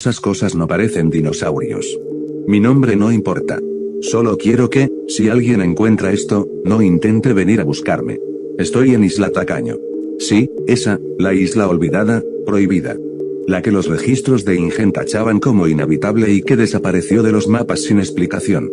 Esas cosas no parecen dinosaurios. Mi nombre no importa. Solo quiero que, si alguien encuentra esto, no intente venir a buscarme. Estoy en Isla Tacaño. Sí, esa, la isla olvidada, prohibida. La que los registros de InGen tachaban como inhabitable y que desapareció de los mapas sin explicación.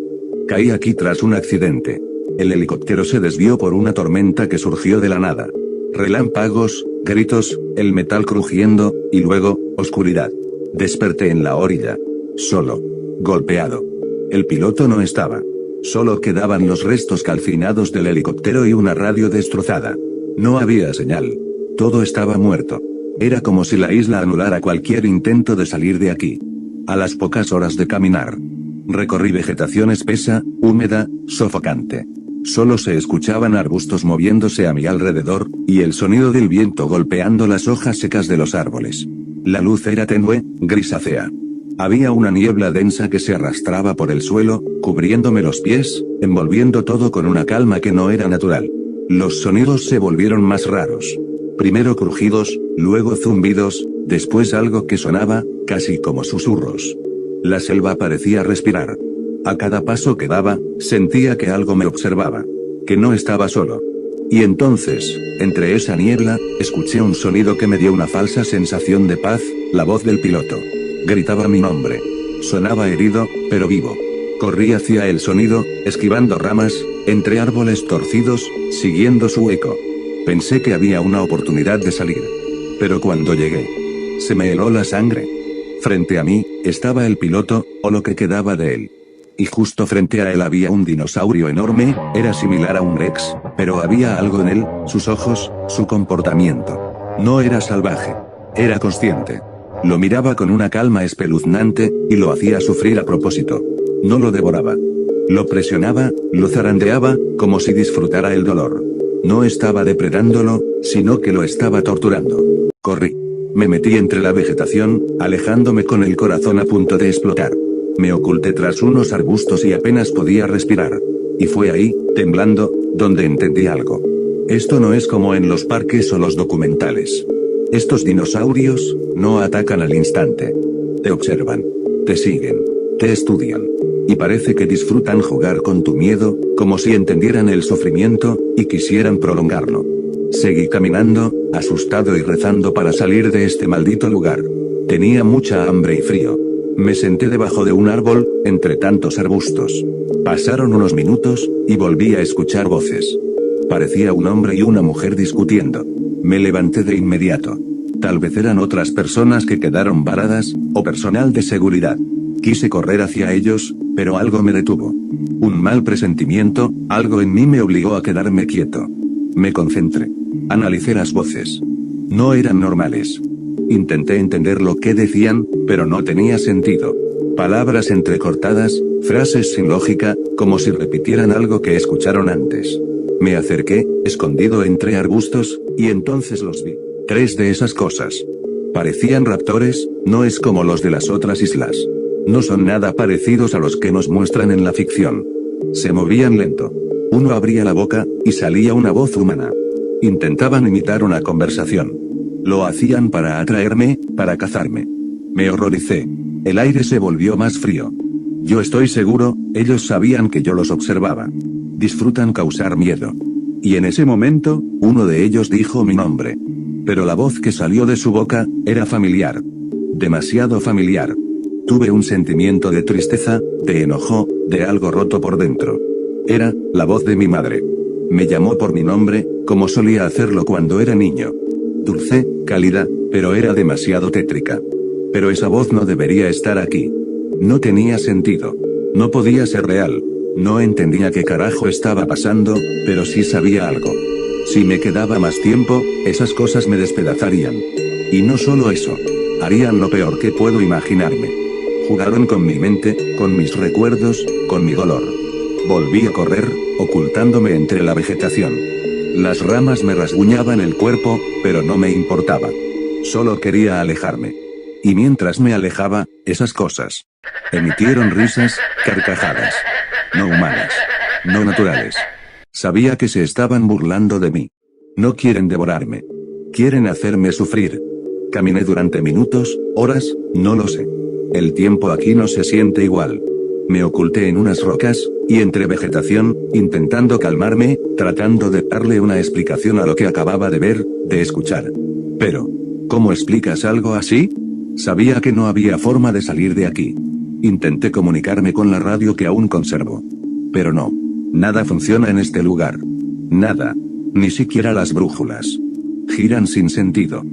Caí aquí tras un accidente. El helicóptero se desvió por una tormenta que surgió de la nada. Relámpagos, gritos, el metal crujiendo, y luego, oscuridad. Desperté en la orilla. Solo. Golpeado. El piloto no estaba. Solo quedaban los restos calcinados del helicóptero y una radio destrozada. No había señal. Todo estaba muerto. Era como si la isla anulara cualquier intento de salir de aquí. A las pocas horas de caminar, recorrí vegetación espesa, húmeda, sofocante. Solo se escuchaban arbustos moviéndose a mi alrededor, y el sonido del viento golpeando las hojas secas de los árboles. La luz era tenue, grisácea. Había una niebla densa que se arrastraba por el suelo, cubriéndome los pies, envolviendo todo con una calma que no era natural. Los sonidos se volvieron más raros. Primero crujidos, luego zumbidos, después algo que sonaba, casi como susurros. La selva parecía respirar. A cada paso que daba, sentía que algo me observaba. Que no estaba solo. Y entonces, entre esa niebla, escuché un sonido que me dio una falsa sensación de paz, la voz del piloto. Gritaba mi nombre. Sonaba herido, pero vivo. Corrí hacia el sonido, esquivando ramas, entre árboles torcidos, siguiendo su eco. Pensé que había una oportunidad de salir. Pero cuando llegué, se me heló la sangre. Frente a mí, estaba el piloto, o lo que quedaba de él. Y justo frente a él había un dinosaurio enorme, era similar a un Rex, pero había algo en él, sus ojos, su comportamiento. No era salvaje. Era consciente. Lo miraba con una calma espeluznante, y lo hacía sufrir a propósito. No lo devoraba. Lo presionaba, lo zarandeaba, como si disfrutara el dolor. No estaba depredándolo, sino que lo estaba torturando. Corrí. Me metí entre la vegetación, alejándome con el corazón a punto de explotar. Me oculté tras unos arbustos y apenas podía respirar. Y fue ahí, temblando, donde entendí algo. Esto no es como en los parques o los documentales. Estos dinosaurios, no atacan al instante. Te observan. Te siguen. Te estudian. Y parece que disfrutan jugar con tu miedo, como si entendieran el sufrimiento, y quisieran prolongarlo. Seguí caminando, asustado y rezando para salir de este maldito lugar. Tenía mucha hambre y frío. Me senté debajo de un árbol, entre tantos arbustos. Pasaron unos minutos, y volví a escuchar voces. Parecía un hombre y una mujer discutiendo. Me levanté de inmediato. Tal vez eran otras personas que quedaron varadas, o personal de seguridad. Quise correr hacia ellos, pero algo me detuvo. Un mal presentimiento, algo en mí me obligó a quedarme quieto. Me concentré. Analicé las voces. No eran normales. Intenté entender lo que decían, pero no tenía sentido. Palabras entrecortadas, frases sin lógica, como si repitieran algo que escucharon antes. Me acerqué, escondido entre arbustos, y entonces los vi. 3 de esas cosas. Parecían raptores, no es como los de las otras islas. No son nada parecidos a los que nos muestran en la ficción. Se movían lento. Uno abría la boca, y salía una voz humana. Intentaban imitar una conversación. Lo hacían para atraerme, para cazarme. Me horroricé. El aire se volvió más frío. Yo estoy seguro, ellos sabían que yo los observaba. Disfrutan causar miedo. Y en ese momento, uno de ellos dijo mi nombre. Pero la voz que salió de su boca, era familiar. Demasiado familiar. Tuve un sentimiento de tristeza, de enojo, de algo roto por dentro. Era, la voz de mi madre. Me llamó por mi nombre, como solía hacerlo cuando era niño. Dulce, cálida, pero era demasiado tétrica. Pero esa voz no debería estar aquí. No tenía sentido. No podía ser real. No entendía qué carajo estaba pasando, pero sí sabía algo. Si me quedaba más tiempo, esas cosas me despedazarían. Y no solo eso. Harían lo peor que puedo imaginarme. Jugaron con mi mente, con mis recuerdos, con mi dolor. Volví a correr, ocultándome entre la vegetación. Las ramas me rasguñaban el cuerpo, pero no me importaba. Solo quería alejarme. Y mientras me alejaba, esas cosas emitieron risas, carcajadas. No humanas. No naturales. Sabía que se estaban burlando de mí. No quieren devorarme. Quieren hacerme sufrir. Caminé durante minutos, horas, no lo sé. El tiempo aquí no se siente igual. Me oculté en unas rocas, y entre vegetación, intentando calmarme, tratando de darle una explicación a lo que acababa de ver, de escuchar. Pero, ¿cómo explicas algo así? Sabía que no había forma de salir de aquí. Intenté comunicarme con la radio que aún conservo. Pero no. Nada funciona en este lugar. Nada. Ni siquiera las brújulas. Giran sin sentido.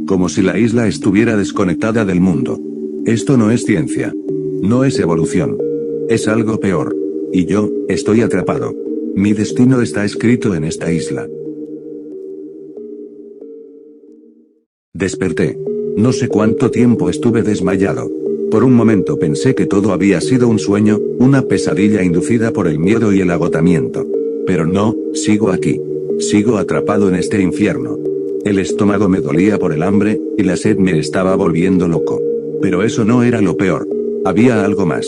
Como si la isla estuviera desconectada del mundo. Esto no es ciencia. No es evolución. Es algo peor. Y yo, estoy atrapado. Mi destino está escrito en esta isla. Desperté. No sé cuánto tiempo estuve desmayado. Por un momento pensé que todo había sido un sueño, una pesadilla inducida por el miedo y el agotamiento. Pero no, sigo aquí. Sigo atrapado en este infierno. El estómago me dolía por el hambre, y la sed me estaba volviendo loco. Pero eso no era lo peor. Había algo más.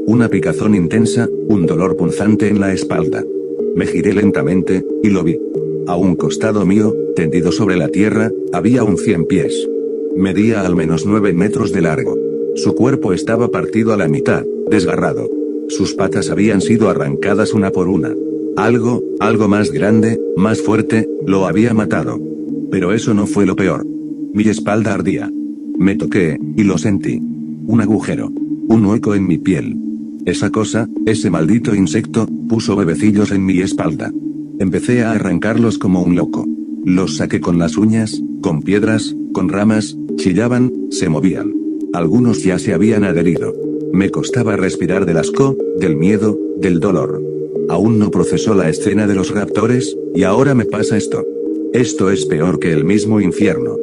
Una picazón intensa, un dolor punzante en la espalda. Me giré lentamente, y lo vi. A un costado mío, tendido sobre la tierra, había un 100 pies. Medía al menos 9 metros de largo. Su cuerpo estaba partido a la mitad, desgarrado. Sus patas habían sido arrancadas una por una. Algo más grande, más fuerte, lo había matado. Pero eso no fue lo peor. Mi espalda ardía. Me toqué, y lo sentí. Un agujero. Un hueco en mi piel. Esa cosa, ese maldito insecto, puso huevecillos en mi espalda. Empecé a arrancarlos como un loco. Los saqué con las uñas, con piedras, con ramas, chillaban, se movían. Algunos ya se habían adherido. Me costaba respirar del asco, del miedo, del dolor. Aún no procesó la escena de los raptores, y ahora me pasa esto. Esto es peor que el mismo infierno.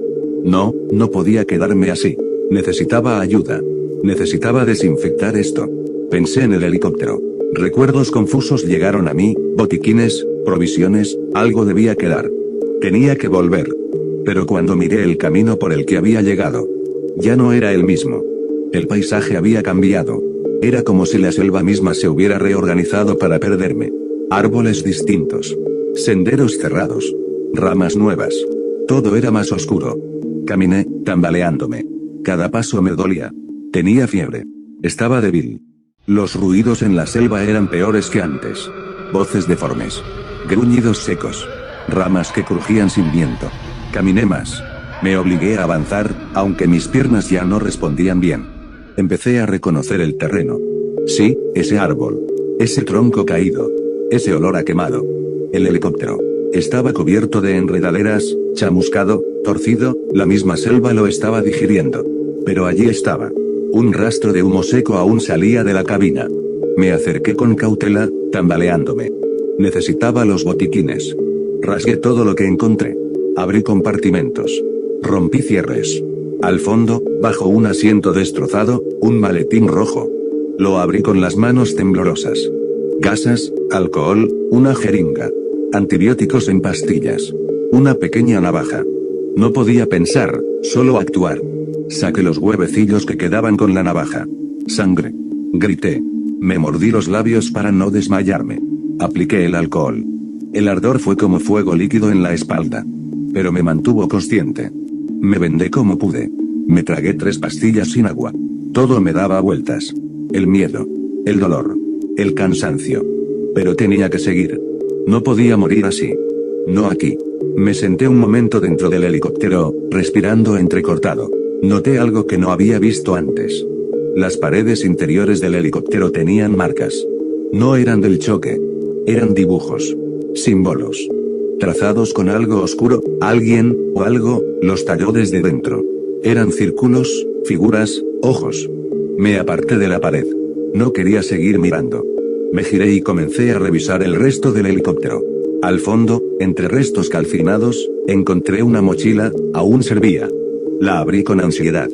No podía quedarme así. Necesitaba ayuda. Necesitaba desinfectar esto. Pensé en el helicóptero. Recuerdos confusos llegaron a mí, botiquines, provisiones, algo debía quedar. Tenía que volver. Pero cuando miré el camino por el que había llegado, ya no era el mismo. El paisaje había cambiado. Era como si la selva misma se hubiera reorganizado para perderme. Árboles distintos. Senderos cerrados. Ramas nuevas. Todo era más oscuro. Caminé, tambaleándome. Cada paso me dolía. Tenía fiebre. Estaba débil. Los ruidos en la selva eran peores que antes. Voces deformes. Gruñidos secos. Ramas que crujían sin viento. Caminé más. Me obligué a avanzar, aunque mis piernas ya no respondían bien. Empecé a reconocer el terreno. Sí, ese árbol. Ese tronco caído. Ese olor a quemado. El helicóptero. Estaba cubierto de enredaderas, chamuscado, torcido, la misma selva lo estaba digiriendo. Pero allí estaba. Un rastro de humo seco aún salía de la cabina. Me acerqué con cautela, tambaleándome. Necesitaba los botiquines. Rasgué todo lo que encontré. Abrí compartimentos. Rompí cierres. Al fondo, bajo un asiento destrozado, un maletín rojo. Lo abrí con las manos temblorosas. Gasas, alcohol, una jeringa. Antibióticos en pastillas. Una pequeña navaja. No podía pensar, solo actuar. Saqué los huevecillos que quedaban con la navaja. Sangre. Grité. Me mordí los labios para no desmayarme. Apliqué el alcohol. El ardor fue como fuego líquido en la espalda. Pero me mantuvo consciente. Me vendé como pude. Me tragué 3 pastillas sin agua. Todo me daba vueltas. El miedo. El dolor. El cansancio. Pero tenía que seguir. No podía morir así. No aquí. Me senté un momento dentro del helicóptero, respirando entrecortado. Noté algo que no había visto antes. Las paredes interiores del helicóptero tenían marcas. No eran del choque. Eran dibujos. Símbolos. Trazados con algo oscuro, alguien, o algo, los talló desde dentro. Eran círculos, figuras, ojos. Me aparté de la pared. No quería seguir mirando. Me giré y comencé a revisar el resto del helicóptero. Al fondo, entre restos calcinados, encontré una mochila, aún servía. La abrí con ansiedad.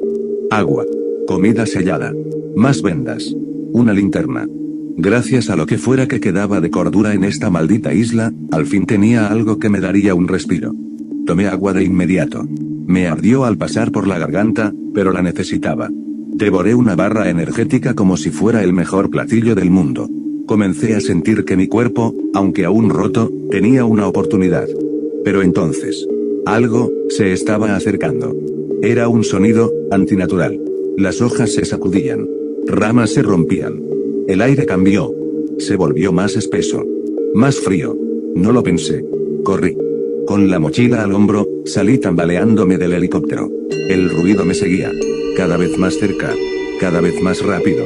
Agua. Comida sellada. Más vendas. Una linterna. Gracias a lo que fuera que quedaba de cordura en esta maldita isla, al fin tenía algo que me daría un respiro. Tomé agua de inmediato. Me ardió al pasar por la garganta, pero la necesitaba. Devoré una barra energética como si fuera el mejor platillo del mundo. Comencé a sentir que mi cuerpo, aunque aún roto, tenía una oportunidad. Pero entonces, algo se estaba acercando. Era un sonido antinatural. Las hojas se sacudían. Ramas se rompían. El aire cambió. Se volvió más espeso. Más frío. No lo pensé. Corrí. Con la mochila al hombro, salí tambaleándome del helicóptero. El ruido me seguía. Cada vez más cerca. Cada vez más rápido.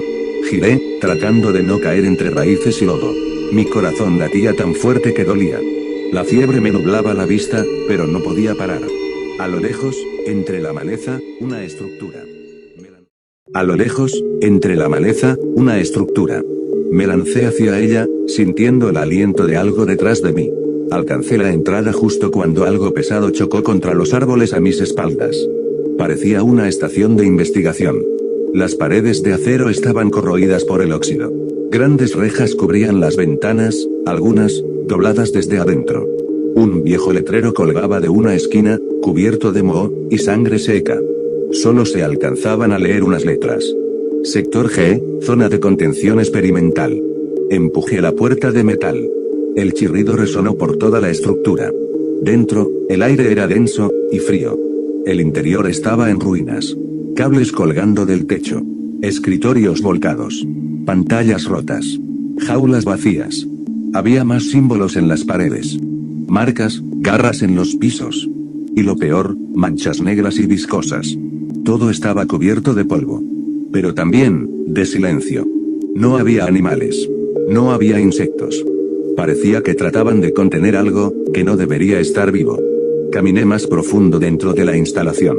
Giré, tratando de no caer entre raíces y lodo. Mi corazón latía tan fuerte que dolía. La fiebre me nublaba la vista, pero no podía parar. A lo lejos, entre la maleza, una estructura. A lo lejos, entre la maleza, una estructura. Me lancé hacia ella, sintiendo el aliento de algo detrás de mí. Alcancé la entrada justo cuando algo pesado chocó contra los árboles a mis espaldas. Parecía una estación de investigación. Las paredes de acero estaban corroídas por el óxido. Grandes rejas cubrían las ventanas, algunas, dobladas desde adentro. Un viejo letrero colgaba de una esquina, cubierto de moho y sangre seca. Solo se alcanzaban a leer unas letras. Sector G, zona de contención experimental. Empujé la puerta de metal. El chirrido resonó por toda la estructura. Dentro, el aire era denso y frío. El interior estaba en ruinas. Cables colgando del techo. Escritorios volcados. Pantallas rotas. Jaulas vacías. Había más símbolos en las paredes. Marcas, garras en los pisos. Y lo peor, manchas negras y viscosas. Todo estaba cubierto de polvo. Pero también, de silencio. No había animales. No había insectos. Parecía que trataban de contener algo, que no debería estar vivo. Caminé más profundo dentro de la instalación.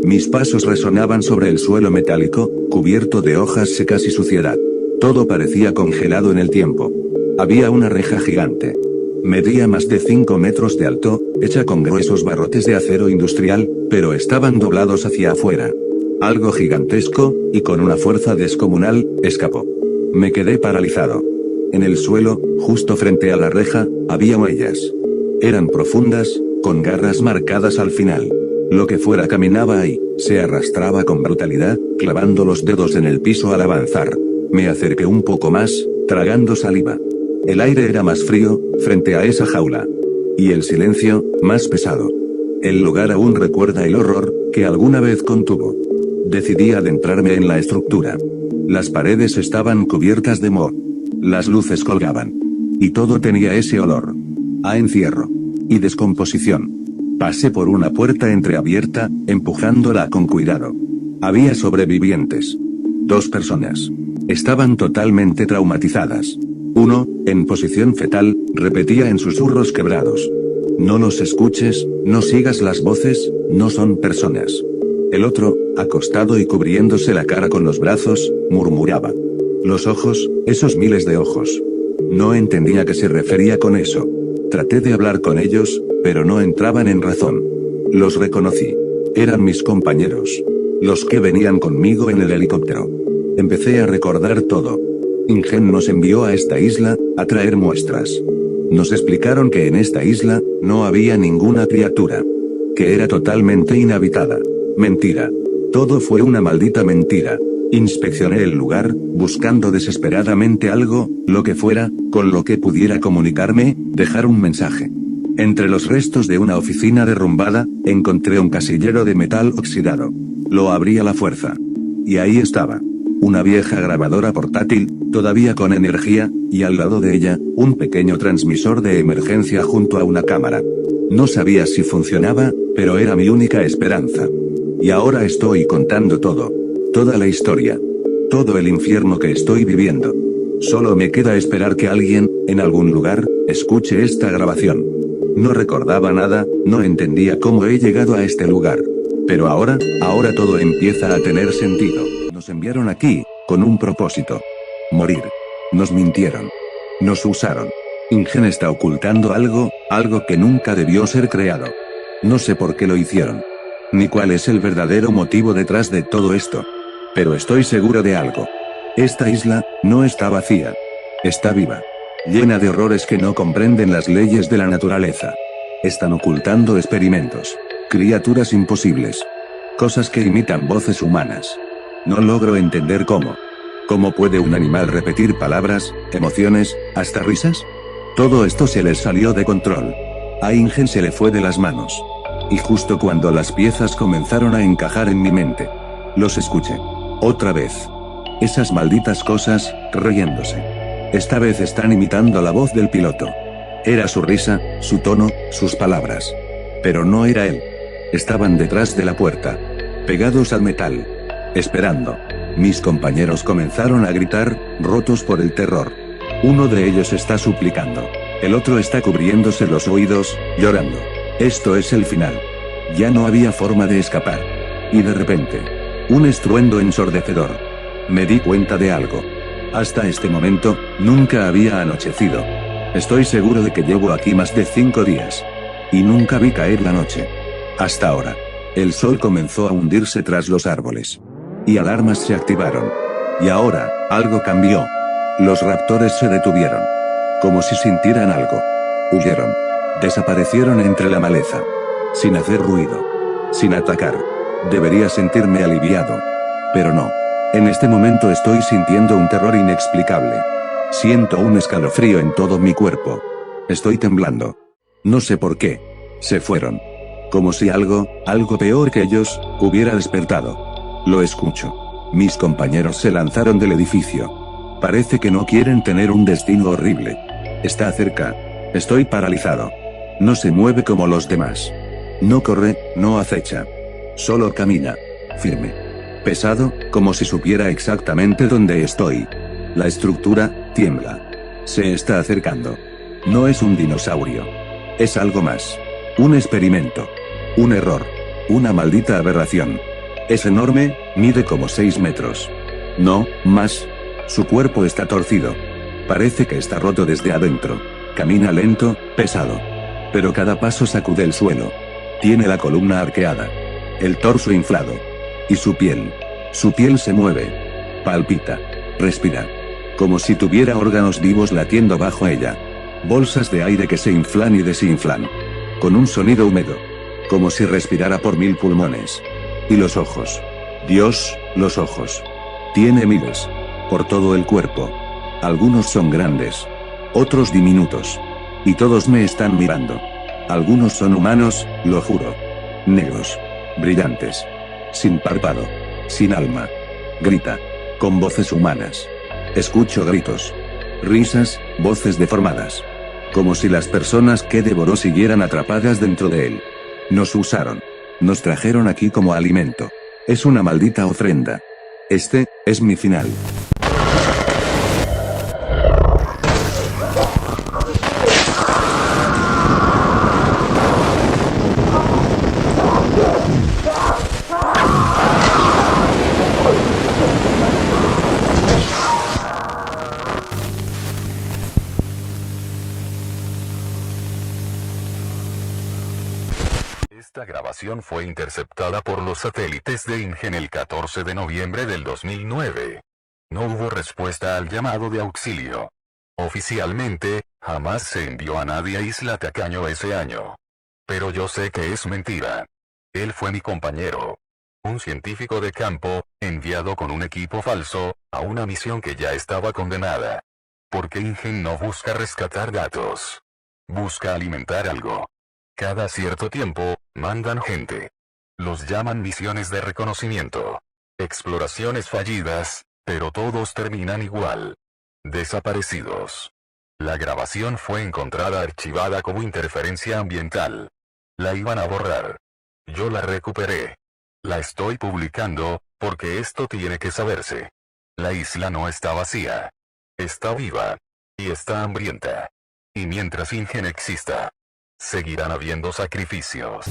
Mis pasos resonaban sobre el suelo metálico, cubierto de hojas secas y suciedad. Todo parecía congelado en el tiempo. Había una reja gigante. Medía más de 5 metros de alto, hecha con gruesos barrotes de acero industrial, pero estaban doblados hacia afuera. Algo gigantesco, y con una fuerza descomunal, escapó. Me quedé paralizado. En el suelo, justo frente a la reja, había huellas. Eran profundas, con garras marcadas al final. Lo que fuera caminaba ahí, se arrastraba con brutalidad, clavando los dedos en el piso al avanzar. Me acerqué un poco más, tragando saliva. El aire era más frío, frente a esa jaula. Y el silencio, más pesado. El lugar aún recuerda el horror, que alguna vez contuvo. Decidí adentrarme en la estructura. Las paredes estaban cubiertas de moho. Las luces colgaban. Y todo tenía ese olor. A encierro. Y descomposición. Pasé por una puerta entreabierta, empujándola con cuidado. Había sobrevivientes. 2 personas. Estaban totalmente traumatizadas. Uno, en posición fetal, repetía en susurros quebrados. No los escuches, no sigas las voces, no son personas. El otro, acostado y cubriéndose la cara con los brazos, murmuraba. Los ojos, esos miles de ojos. No entendía a qué se refería con eso. Traté de hablar con ellos, pero no entraban en razón. Los reconocí. Eran mis compañeros. Los que venían conmigo en el helicóptero. Empecé a recordar todo. InGen nos envió a esta isla, a traer muestras. Nos explicaron que en esta isla, no había ninguna criatura. Que era totalmente inhabitada. Mentira. Todo fue una maldita mentira. Inspeccioné el lugar, buscando desesperadamente algo, lo que fuera, con lo que pudiera comunicarme, dejar un mensaje. Entre los restos de una oficina derrumbada, encontré un casillero de metal oxidado. Lo abrí a la fuerza. Y ahí estaba. Una vieja grabadora portátil, todavía con energía, y al lado de ella, un pequeño transmisor de emergencia junto a una cámara. No sabía si funcionaba, pero era mi única esperanza. Y ahora estoy contando todo. Toda la historia. Todo el infierno que estoy viviendo. Solo me queda esperar que alguien, en algún lugar, escuche esta grabación. No recordaba nada, no entendía cómo he llegado a este lugar. Pero ahora todo empieza a tener sentido. Nos enviaron aquí, con un propósito. Morir. Nos mintieron. Nos usaron. InGen está ocultando algo que nunca debió ser creado. No sé por qué lo hicieron. Ni cuál es el verdadero motivo detrás de todo esto. Pero estoy seguro de algo. Esta isla, no está vacía. Está viva. Llena de horrores que no comprenden las leyes de la naturaleza. Están ocultando experimentos. Criaturas imposibles. Cosas que imitan voces humanas. No logro entender cómo. ¿Cómo puede un animal repetir palabras, emociones, hasta risas? Todo esto se les salió de control. A InGen se le fue de las manos. Y justo cuando las piezas comenzaron a encajar en mi mente. Los escuché. Otra vez. Esas malditas cosas, riéndose. Esta vez están imitando la voz del piloto. Era su risa, su tono, sus palabras. Pero no era él. Estaban detrás de la puerta. Pegados al metal. Esperando. Mis compañeros comenzaron a gritar, rotos por el terror. Uno de ellos está suplicando. El otro está cubriéndose los oídos, llorando. Esto es el final. Ya no había forma de escapar. Y de repente. Un estruendo ensordecedor. Me di cuenta de algo. Hasta este momento, nunca había anochecido. Estoy seguro de que llevo aquí más de 5 días. Y nunca vi caer la noche. Hasta ahora. El sol comenzó a hundirse tras los árboles. Y alarmas se activaron. Y ahora, algo cambió. Los raptores se detuvieron. Como si sintieran algo. Huyeron. Desaparecieron entre la maleza. Sin hacer ruido. Sin atacar. Debería sentirme aliviado. Pero no. En este momento estoy sintiendo un terror inexplicable. Siento un escalofrío en todo mi cuerpo. Estoy temblando. No sé por qué. Se fueron. Como si algo peor que ellos, hubiera despertado. Lo escucho. Mis compañeros se lanzaron del edificio. Parece que no quieren tener un destino horrible. Está cerca. Estoy paralizado. No se mueve como los demás. No corre, no acecha. Solo camina. Firme. Pesado, como si supiera exactamente dónde estoy. La estructura, tiembla. Se está acercando. No es un dinosaurio. Es algo más. Un experimento. Un error. Una maldita aberración. Es enorme, mide como 6 metros. No, más. Su cuerpo está torcido. Parece que está roto desde adentro. Camina lento, pesado. Pero cada paso sacude el suelo. Tiene la columna arqueada. El torso inflado. Y su piel. Su piel se mueve. Palpita. Respira. Como si tuviera órganos vivos latiendo bajo ella. Bolsas de aire que se inflan y desinflan. Con un sonido húmedo. Como si respirara por 1000 pulmones. Y los ojos. Dios, los ojos. Tiene miles. Por todo el cuerpo. Algunos son grandes. Otros diminutos. Y todos me están mirando. Algunos son humanos, lo juro. Negros. Brillantes. Sin párpado. Sin alma. Grita. Con voces humanas. Escucho gritos. Risas, voces deformadas. Como si las personas que devoró siguieran atrapadas dentro de él. Nos usaron. Nos trajeron aquí como alimento. Es una maldita ofrenda. Este, es mi final. Esta grabación fue interceptada por los satélites de INGEN el 14 de noviembre del 2009. No hubo respuesta al llamado de auxilio. Oficialmente, jamás se envió a nadie a Isla Tacaño ese año. Pero yo sé que es mentira. Él fue mi compañero. Un científico de campo, enviado con un equipo falso, a una misión que ya estaba condenada. Porque INGEN no busca rescatar datos. Busca alimentar algo. Cada cierto tiempo, mandan gente. Los llaman misiones de reconocimiento. Exploraciones fallidas, pero todos terminan igual. Desaparecidos. La grabación fue encontrada archivada como interferencia ambiental. La iban a borrar. Yo la recuperé. La estoy publicando, porque esto tiene que saberse. La isla no está vacía. Está viva. Y está hambrienta. Y mientras INGEN exista, seguirán habiendo sacrificios.